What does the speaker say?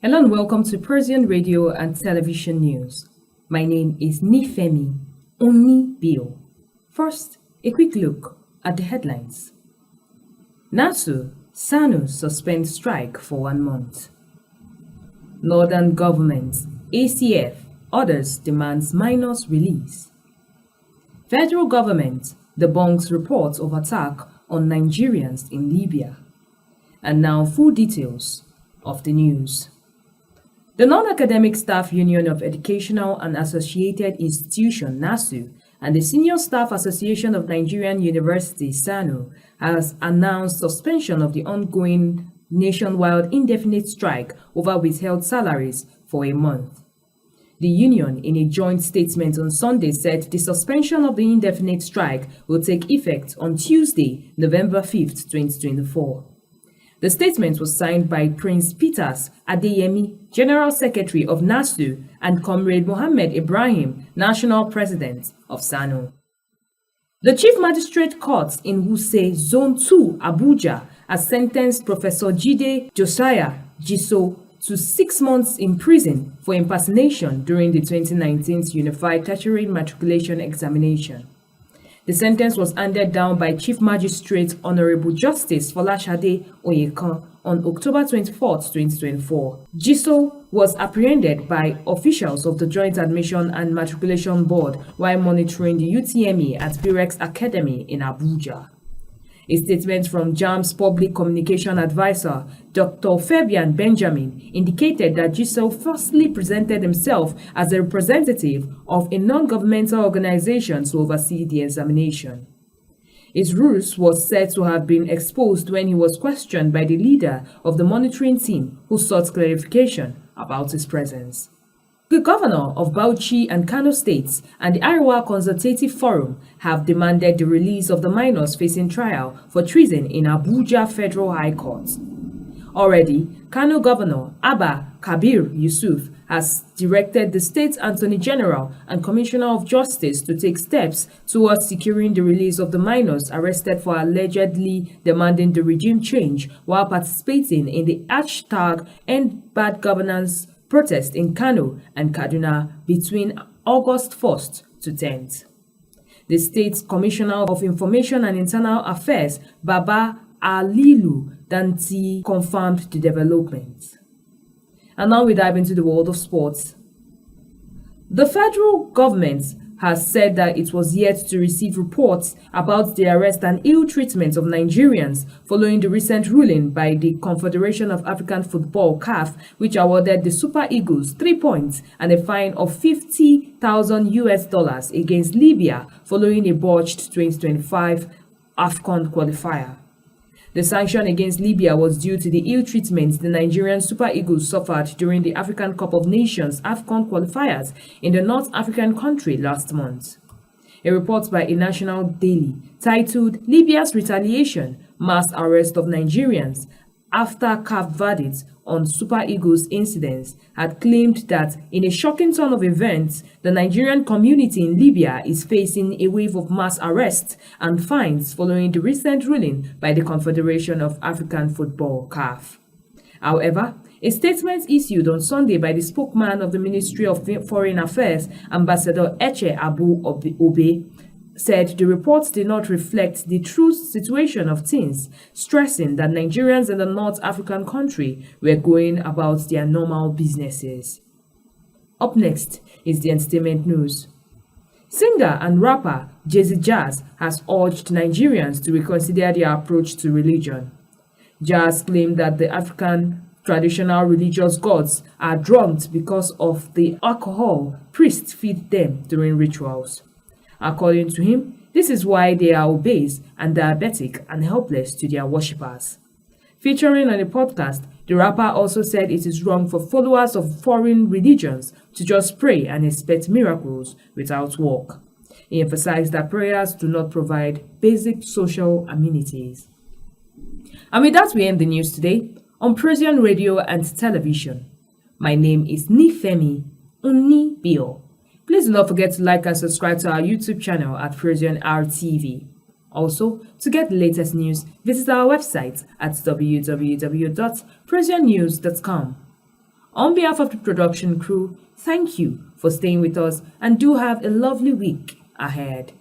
Hello and welcome to Persian Radio and Television News. My name is Nifemi Onibio. First, a quick look at the headlines. NASU, SSANU Suspend strike for 1 month. Northern Government, ACF, orders demands minors release. Federal Government, Debunks reports of attack on Nigerians in Libya. And now full details of the news. The Non-Academic Staff Union of Educational and Associated Institutions (NASU) and the Senior Staff Association of Nigerian Universities (SSANU) has announced suspension of the ongoing nationwide indefinite strike over withheld salaries for a month. The union, in a joint statement on Sunday, said the suspension of the indefinite strike will take effect on Tuesday, November 5th, 2024. The statement was signed by Prince Peters Adeyemi, General Secretary of NASU, and Comrade Mohammed Ibrahim, National President of SSANU. The Chief Magistrate Court in Wuse, Zone 2, Abuja, has sentenced Professor Jide Josiah Jiso to 6 months in prison for impersonation during the 2019 Unified Tertiary Matriculation Examination. The sentence was handed down by Chief Magistrate Honorable Justice Folashade Oyekan on October 24, 2024. Jiso was apprehended by officials of the Joint Admission and Matriculation Board while monitoring the UTME at Birex Academy in Abuja. A statement from JAMB's Public Communication Advisor, Dr. Fabian Benjamin, indicated that Jiso firstly presented himself as a representative of a non-governmental organization to oversee the examination. His ruse was said to have been exposed when he was questioned by the leader of the monitoring team, who sought clarification about his presence. The governor of Bauchi and Kano states and the Arewa Consultative Forum have demanded the release of the minors facing trial for treason in Abuja Federal High Court. Already, Kano Governor Abba Kabir Yusuf has directed the State Attorney General and Commissioner of Justice to take steps towards securing the release of the minors arrested for allegedly demanding the regime change while participating in the #EndBadGovernance protest in Kano and Kaduna between August 1st to 10th. The State Commissioner of Information and Internal Affairs, Baba Alilu Danti, confirmed the development. And now we dive into the world of sports. The federal government has said that it was yet to receive reports about the arrest and ill treatment of Nigerians following the recent ruling by the Confederation of African Football (CAF), which awarded the Super Eagles 3 points and a fine of $50,000 against Libya following a botched 2025 AFCON qualifier. The sanction against Libya was due to the ill treatment the Nigerian Super Eagles suffered during the African Cup of Nations AFCON qualifiers in the North African country last month. A report by a national daily titled "Libya's Retaliation: Mass Arrest of Nigerians After CAF Verdict on Super Eagles Incidents" had claimed that, in a shocking turn of events, the Nigerian community in Libya is facing a wave of mass arrests and fines following the recent ruling by the Confederation of African Football (CAF). However, a statement issued on Sunday by the spokesman of the Ministry of Foreign Affairs, Ambassador Eche Abu Obe, said the reports did not reflect the true situation of things, stressing that Nigerians in the North African country were going about their normal businesses. Up next is the entertainment news. Singer and rapper Jay-Z Jazz has urged Nigerians to reconsider their approach to religion. Jazz claimed that the African traditional religious gods are drunk because of the alcohol priests feed them during rituals. According to him, this is why they are obese and diabetic and helpless to their worshippers. Featuring on a podcast, the rapper also said it is wrong for followers of foreign religions to just pray and expect miracles without work. He emphasized that prayers do not provide basic social amenities. And with that, we end the news today on Procyon Radio and Television. My name is Nifemi Onibio. Please do not forget to like and subscribe to our YouTube channel at Procyon RTV. Also, to get the latest news, visit our website at www.procyonnews.com. On behalf of the production crew, thank you for staying with us and do have a lovely week ahead.